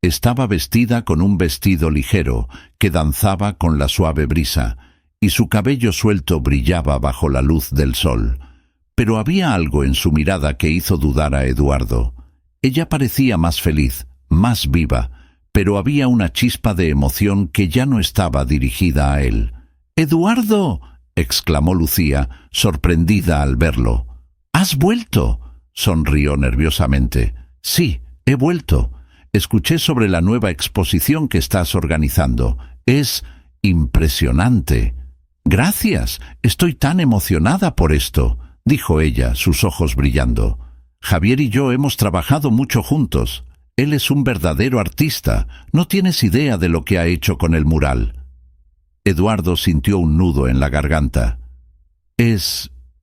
Estaba vestida con un vestido ligero que danzaba con la suave brisa, y su cabello suelto brillaba bajo la luz del sol. Pero había algo en su mirada que hizo dudar a Eduardo. Ella parecía más feliz, más viva, pero había una chispa de emoción que ya no estaba dirigida a él. «¡Eduardo!», exclamó Lucía, sorprendida al verlo. «¿Has vuelto?», sonrió nerviosamente. «Sí, he vuelto. Escuché sobre la nueva exposición que estás organizando. Es impresionante». «Gracias, estoy tan emocionada por esto», dijo ella, sus ojos brillando. «Javier y yo hemos trabajado mucho juntos. Él es un verdadero artista. No tienes idea de lo que ha hecho con el mural. Eduardo sintió un nudo en la garganta.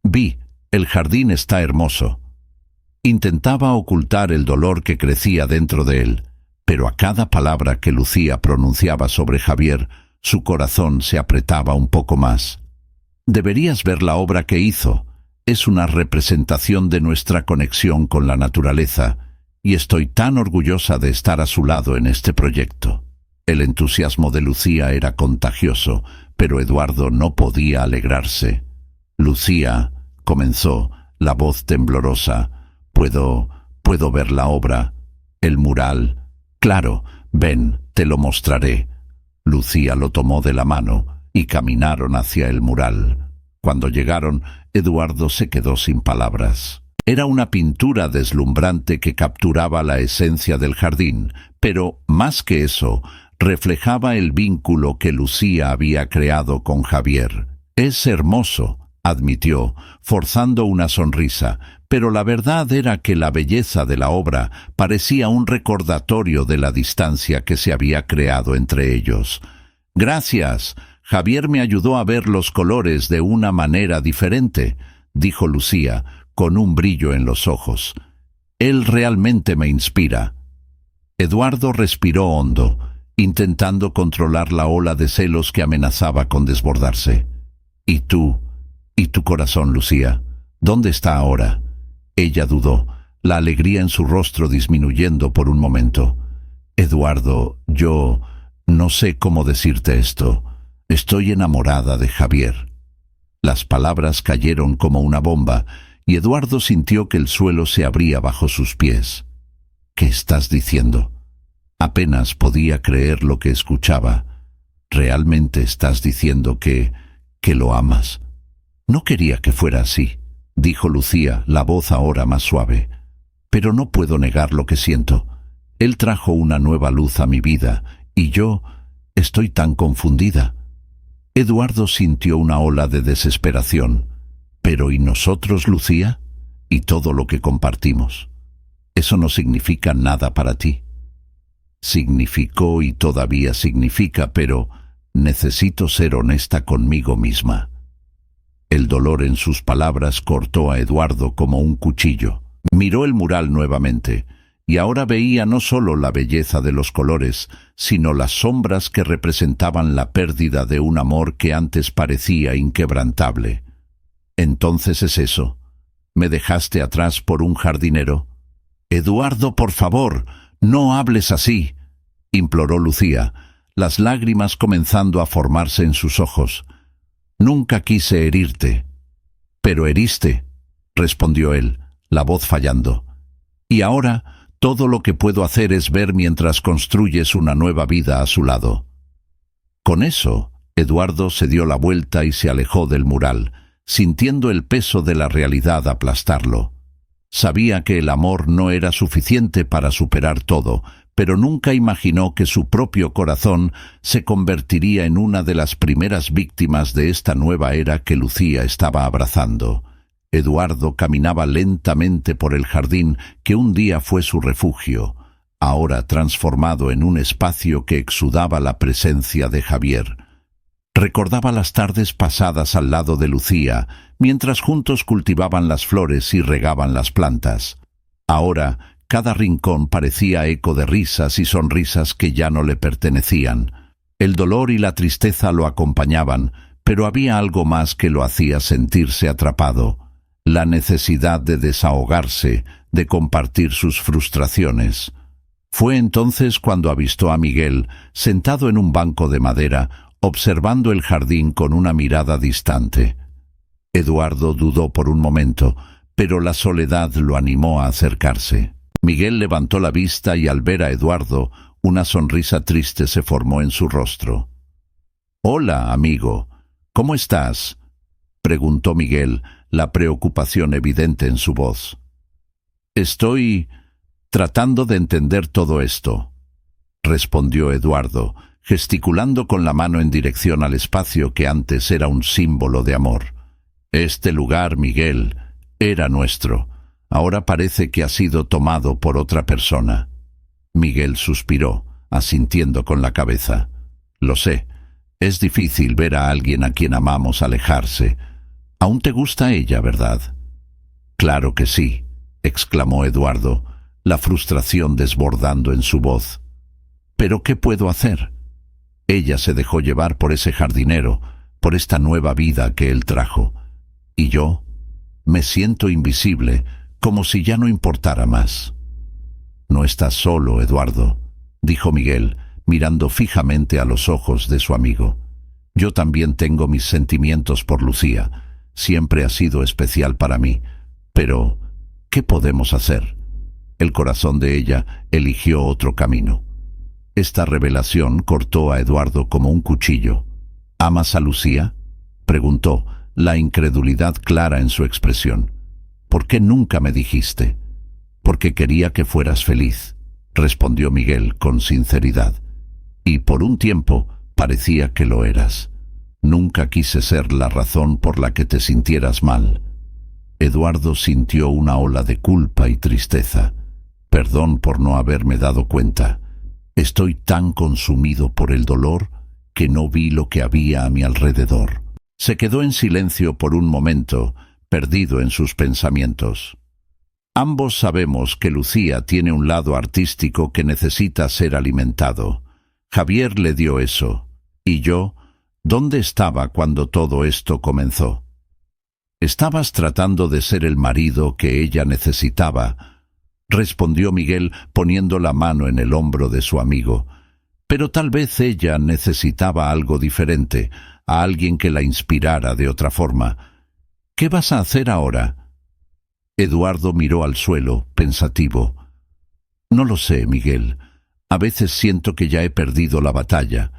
Vi, el jardín está hermoso. Intentaba ocultar el dolor que crecía dentro de él, pero a cada palabra que Lucía pronunciaba sobre Javier, su corazón se apretaba un poco más. Deberías ver la obra que hizo. Es una representación de nuestra conexión con la naturaleza, y estoy tan orgullosa de estar a su lado en este proyecto. El entusiasmo de Lucía era contagioso, pero Eduardo no podía alegrarse. Lucía, comenzó, la voz temblorosa, ¿Puedo ver la obra? ¿El mural? Claro, ven, te lo mostraré. Lucía lo tomó de la mano y caminaron hacia el mural. Cuando llegaron, Eduardo se quedó sin palabras. Era una pintura deslumbrante que capturaba la esencia del jardín, pero, más que eso, reflejaba el vínculo que Lucía había creado con Javier. Es hermoso, admitió, forzando una sonrisa, pero la verdad era que la belleza de la obra parecía un recordatorio de la distancia que se había creado entre ellos. Gracias. Javier me ayudó a ver los colores de una manera diferente, dijo Lucía, con un brillo en los ojos. Él realmente me inspira. Eduardo respiró hondo, intentando controlar la ola de celos que amenazaba con desbordarse. ¿Y tú? ¿Y tu corazón, Lucía? ¿Dónde está ahora? Ella dudó, la alegría en su rostro disminuyendo por un momento. Eduardo, yo no sé cómo decirte esto. Estoy enamorada de Javier. Las palabras cayeron como una bomba, y Eduardo sintió que el suelo se abría bajo sus pies. ¿Qué estás diciendo? Apenas podía creer lo que escuchaba. ¿Realmente estás diciendo que lo amas? No quería que fuera así, dijo Lucía, la voz ahora más suave. Pero no puedo negar lo que siento. Él trajo una nueva luz a mi vida, y yo estoy tan confundida. Eduardo sintió una ola de desesperación. ¿Pero y nosotros, Lucía? ¿Y todo lo que compartimos? Eso no significa nada para ti. Significó y todavía significa, pero necesito ser honesta conmigo misma. El dolor en sus palabras cortó a Eduardo como un cuchillo. Miró el mural nuevamente, y ahora veía no solo la belleza de los colores, sino las sombras que representaban la pérdida de un amor que antes parecía inquebrantable. ¿Entonces es eso? ¿Me dejaste atrás por un jardinero? Eduardo, por favor, no hables así, imploró Lucía, las lágrimas comenzando a formarse en sus ojos. Nunca quise herirte. Pero heriste, respondió él, la voz fallando. Y ahora todo lo que puedo hacer es ver mientras construyes una nueva vida a su lado. Con eso, Eduardo se dio la vuelta y se alejó del mural, sintiendo el peso de la realidad aplastarlo. Sabía que el amor no era suficiente para superar todo, pero nunca imaginó que su propio corazón se convertiría en una de las primeras víctimas de esta nueva era que Lucía estaba abrazando. Eduardo caminaba lentamente por el jardín que un día fue su refugio, ahora transformado en un espacio que exudaba la presencia de Javier. Recordaba las tardes pasadas al lado de Lucía, mientras juntos cultivaban las flores y regaban las plantas. Ahora, cada rincón parecía eco de risas y sonrisas que ya no le pertenecían. El dolor y la tristeza lo acompañaban, pero había algo más que lo hacía sentirse atrapado: la necesidad de desahogarse, de compartir sus frustraciones. Fue entonces cuando avistó a Miguel, sentado en un banco de madera, observando el jardín con una mirada distante. Eduardo dudó por un momento, pero la soledad lo animó a acercarse. Miguel levantó la vista y al ver a Eduardo, una sonrisa triste se formó en su rostro. «Hola, amigo. ¿Cómo estás?», preguntó Miguel, la preocupación evidente en su voz. «Estoy tratando de entender todo esto», respondió Eduardo, gesticulando con la mano en dirección al espacio que antes era un símbolo de amor. «Este lugar, Miguel, era nuestro. Ahora parece que ha sido tomado por otra persona». Miguel suspiró, asintiendo con la cabeza. Lo sé, es difícil ver a alguien a quien amamos alejarse. Aún te gusta ella, ¿verdad? Claro que sí, exclamó Eduardo, la frustración desbordando en su voz. ¿Pero qué puedo hacer? Ella se dejó llevar por ese jardinero, por esta nueva vida que él trajo. Y yo me siento invisible, como si ya no importara más. No estás solo, Eduardo, dijo Miguel, mirando fijamente a los ojos de su amigo. Yo también tengo mis sentimientos por Lucía. Siempre ha sido especial para mí. Pero, ¿qué podemos hacer? El corazón de ella eligió otro camino. Esta revelación cortó a Eduardo como un cuchillo. ¿Amas a Lucía?, preguntó, la incredulidad clara en su expresión. ¿Por qué nunca me dijiste? Porque quería que fueras feliz, respondió Miguel con sinceridad. Y por un tiempo parecía que lo eras. Nunca quise ser la razón por la que te sintieras mal. Eduardo sintió una ola de culpa y tristeza. Perdón por no haberme dado cuenta. Estoy tan consumido por el dolor que no vi lo que había a mi alrededor. Se quedó en silencio por un momento, perdido en sus pensamientos. Ambos sabemos que Lucía tiene un lado artístico que necesita ser alimentado. Javier le dio eso. ¿Y yo? ¿Dónde estaba cuando todo esto comenzó? «Estabas tratando de ser el marido que ella necesitaba», respondió Miguel poniendo la mano en el hombro de su amigo. «Pero tal vez ella necesitaba algo diferente, a alguien que la inspirara de otra forma. ¿Qué vas a hacer ahora?» Eduardo miró al suelo, pensativo. «No lo sé, Miguel. A veces siento que ya he perdido la batalla,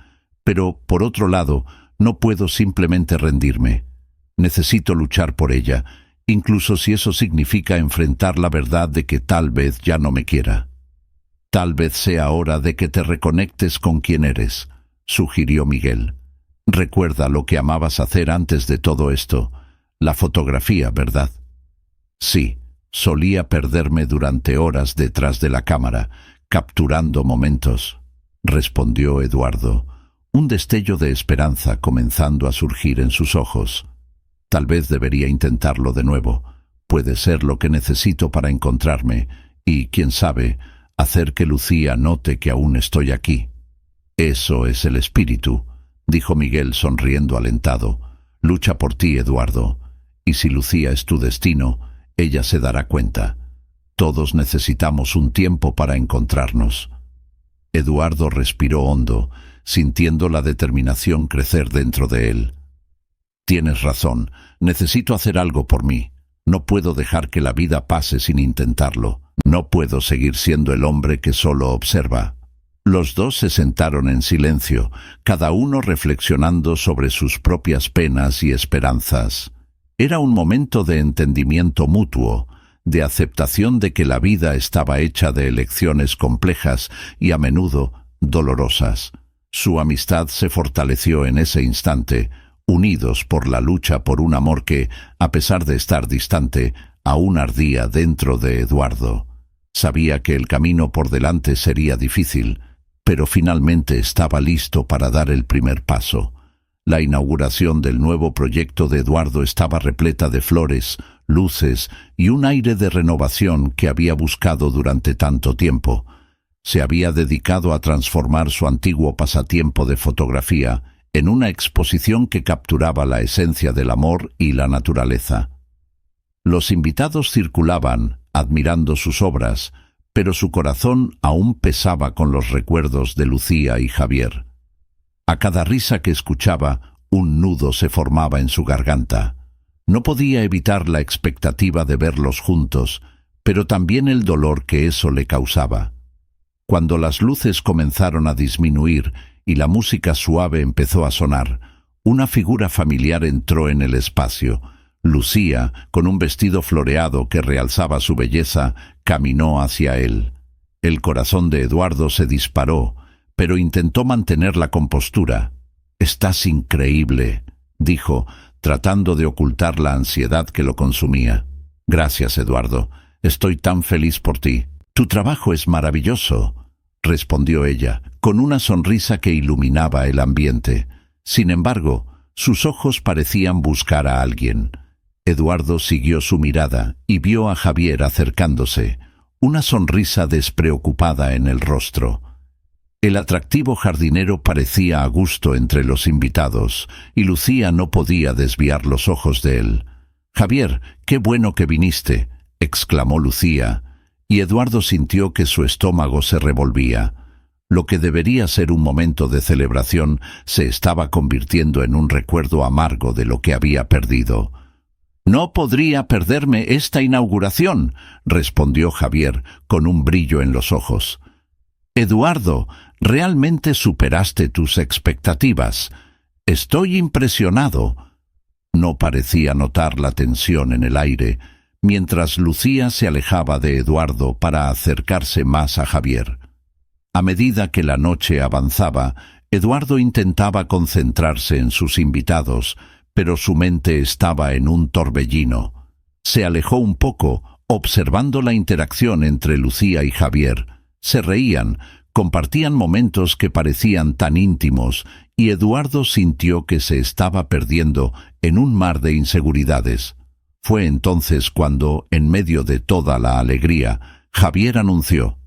pero, por otro lado, no puedo simplemente rendirme. Necesito luchar por ella, incluso si eso significa enfrentar la verdad de que tal vez ya no me quiera. Tal vez sea hora de que te reconectes con quien eres», sugirió Miguel. «Recuerda lo que amabas hacer antes de todo esto, la fotografía, ¿verdad?» «Sí, solía perderme durante horas detrás de la cámara, capturando momentos», respondió Eduardo, un destello de esperanza comenzando a surgir en sus ojos. «Tal vez debería intentarlo de nuevo. Puede ser lo que necesito para encontrarme y, quién sabe, hacer que Lucía note que aún estoy aquí». «Eso es el espíritu», dijo Miguel sonriendo alentado. «Lucha por ti, Eduardo. Y si Lucía es tu destino, ella se dará cuenta. Todos necesitamos un tiempo para encontrarnos». Eduardo respiró hondo, sintiendo la determinación crecer dentro de él. «Tienes razón, necesito hacer algo por mí. No puedo dejar que la vida pase sin intentarlo. No puedo seguir siendo el hombre que solo observa». Los dos se sentaron en silencio, cada uno reflexionando sobre sus propias penas y esperanzas. Era un momento de entendimiento mutuo, de aceptación de que la vida estaba hecha de elecciones complejas y a menudo dolorosas. Su amistad se fortaleció en ese instante, unidos por la lucha por un amor que, a pesar de estar distante, aún ardía dentro de Eduardo. Sabía que el camino por delante sería difícil, pero finalmente estaba listo para dar el primer paso. La inauguración del nuevo proyecto de Eduardo estaba repleta de flores, luces y un aire de renovación que había buscado durante tanto tiempo. Se había dedicado a transformar su antiguo pasatiempo de fotografía en una exposición que capturaba la esencia del amor y la naturaleza. Los invitados circulaban, admirando sus obras, pero su corazón aún pesaba con los recuerdos de Lucía y Javier. A cada risa que escuchaba, un nudo se formaba en su garganta. No podía evitar la expectativa de verlos juntos, pero también el dolor que eso le causaba. Cuando las luces comenzaron a disminuir y la música suave empezó a sonar, una figura familiar entró en el espacio. Lucía, con un vestido floreado que realzaba su belleza, caminó hacia él. El corazón de Eduardo se disparó, pero intentó mantener la compostura. «Estás increíble», dijo, tratando de ocultar la ansiedad que lo consumía. «Gracias, Eduardo. Estoy tan feliz por ti. Tu trabajo es maravilloso», respondió ella, con una sonrisa que iluminaba el ambiente. Sin embargo, sus ojos parecían buscar a alguien. Eduardo siguió su mirada y vio a Javier acercándose, una sonrisa despreocupada en el rostro. El atractivo jardinero parecía a gusto entre los invitados, y Lucía no podía desviar los ojos de él. «Javier, qué bueno que viniste», exclamó Lucía, y Eduardo sintió que su estómago se revolvía. Lo que debería ser un momento de celebración se estaba convirtiendo en un recuerdo amargo de lo que había perdido. «No podría perderme esta inauguración», respondió Javier con un brillo en los ojos. «Eduardo, realmente superaste tus expectativas. Estoy impresionado». No parecía notar la tensión en el aire, mientras Lucía se alejaba de Eduardo para acercarse más a Javier. A medida que la noche avanzaba, Eduardo intentaba concentrarse en sus invitados, pero su mente estaba en un torbellino. Se alejó un poco, observando la interacción entre Lucía y Javier. Se reían, compartían momentos que parecían tan íntimos, y Eduardo sintió que se estaba perdiendo en un mar de inseguridades. Fue entonces cuando, en medio de toda la alegría, Javier anunció: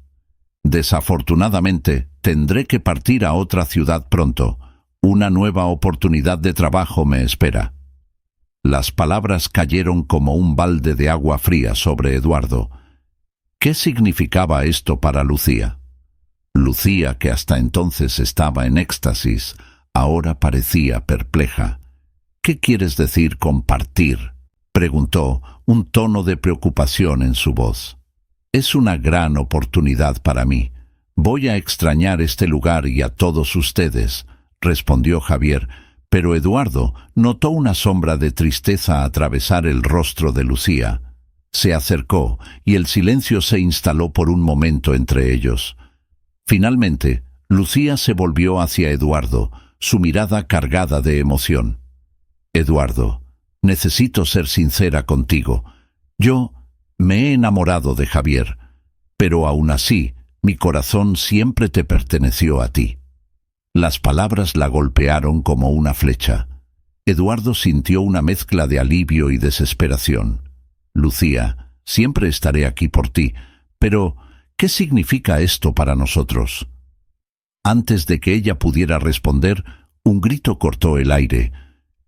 «Desafortunadamente, tendré que partir a otra ciudad pronto. Una nueva oportunidad de trabajo me espera». Las palabras cayeron como un balde de agua fría sobre Eduardo. ¿Qué significaba esto para Lucía? Lucía, que hasta entonces estaba en éxtasis, ahora parecía perpleja. «¿Qué quieres decir con partir?», preguntó, un tono de preocupación en su voz. «Es una gran oportunidad para mí. Voy a extrañar este lugar y a todos ustedes», respondió Javier, pero Eduardo notó una sombra de tristeza atravesar el rostro de Lucía. Se acercó y el silencio se instaló por un momento entre ellos. Finalmente, Lucía se volvió hacia Eduardo, su mirada cargada de emoción. «Eduardo, necesito ser sincera contigo. Yo me he enamorado de Javier, pero aún así, mi corazón siempre te perteneció a ti». Las palabras la golpearon como una flecha. Eduardo sintió una mezcla de alivio y desesperación. «Lucía, siempre estaré aquí por ti, pero ¿qué significa esto para nosotros?». Antes de que ella pudiera responder, un grito cortó el aire.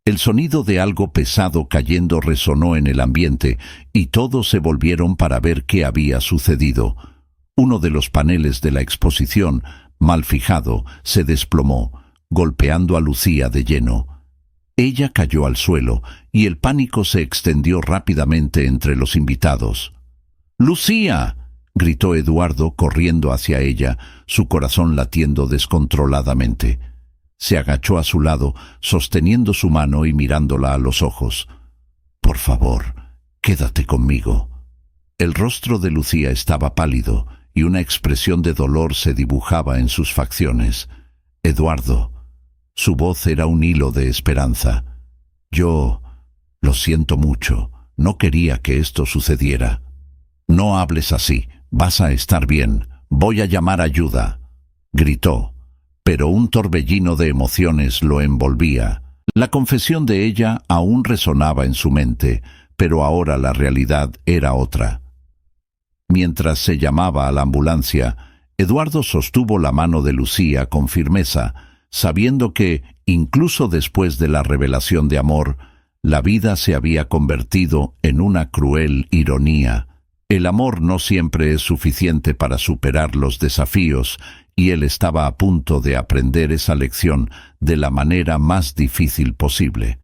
El sonido de algo pesado cayendo resonó en el ambiente, y todos se volvieron para ver qué había sucedido. Uno de los paneles de la exposición, mal fijado, se desplomó, golpeando a Lucía de lleno. Ella cayó al suelo, y el pánico se extendió rápidamente entre los invitados. «¡Lucía!», gritó Eduardo corriendo hacia ella, su corazón latiendo descontroladamente. Se agachó a su lado, sosteniendo su mano y mirándola a los ojos. «Por favor, quédate conmigo». El rostro de Lucía estaba pálido, y una expresión de dolor se dibujaba en sus facciones. «Eduardo». Su voz era un hilo de esperanza. «Yo lo siento mucho. No quería que esto sucediera». «No hables así. Vas a estar bien. Voy a llamar ayuda», gritó, pero un torbellino de emociones lo envolvía. La confesión de ella aún resonaba en su mente, pero ahora la realidad era otra. Mientras se llamaba a la ambulancia, Eduardo sostuvo la mano de Lucía con firmeza, sabiendo que, incluso después de la revelación de amor, la vida se había convertido en una cruel ironía. El amor no siempre es suficiente para superar los desafíos, y él estaba a punto de aprender esa lección de la manera más difícil posible.